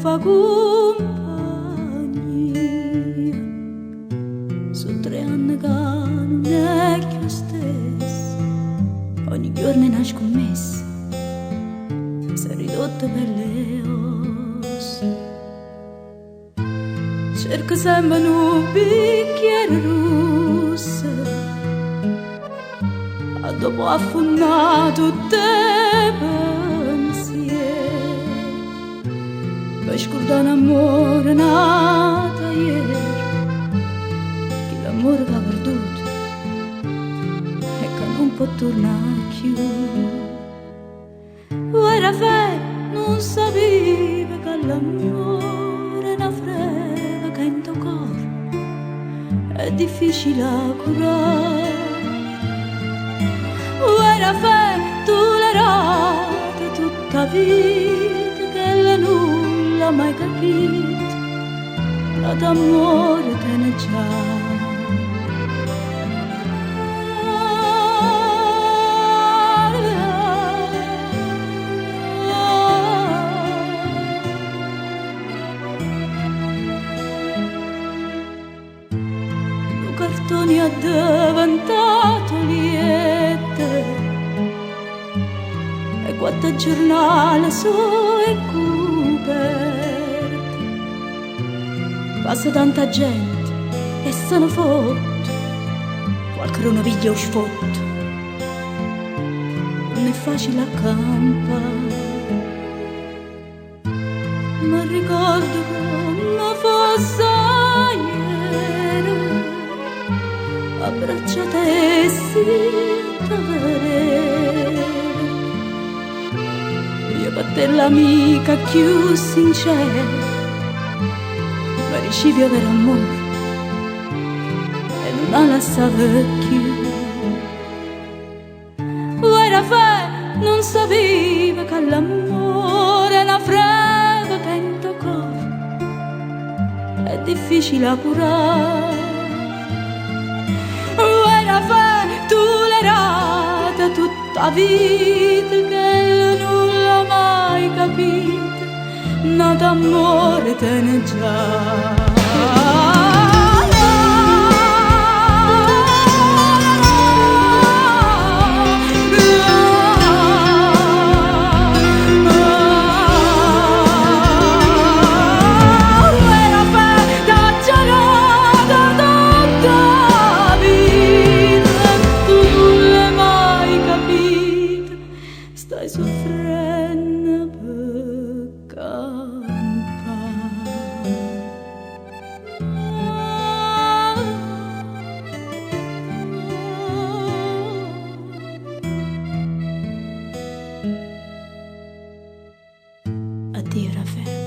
fa compagnia. Sono 3 anni che non è più stesso, ogni giorno è una scommessa, si è ridotta per le ossa. Cerco sempre un bicchiere rosso, e dopo affondato te pensieri, per scordare un amore nato ieri, che l'amore che ha perduto e che non può tornare più. Ora fai, non sapeva che l'amore è una freva che in tuo cuore è difficile a curare. Ora fai, tu l'errata tutta vita che la nulla mai capito, ma d'amore te ne già. Cartoni ha diventato liete e 4 giornali su e coperte. Passa tanta gente e se ne fotte, qualcuno piglia o sfotto, non è facile accampare. Ma ricordo come fosse ieri, abbracciata e zitta vedere, io per te l'amica più sincera, ma riuscivi a avere amore e non la lasciava più. Ora fai, non sapeva che l'amore è una freva che in tuo cuore è difficile a curare. Tu l'errata tutta vita che non l'ha mai capito, ma d'amore te ne già. Stai soffrendo per campare. Addio Raffaele.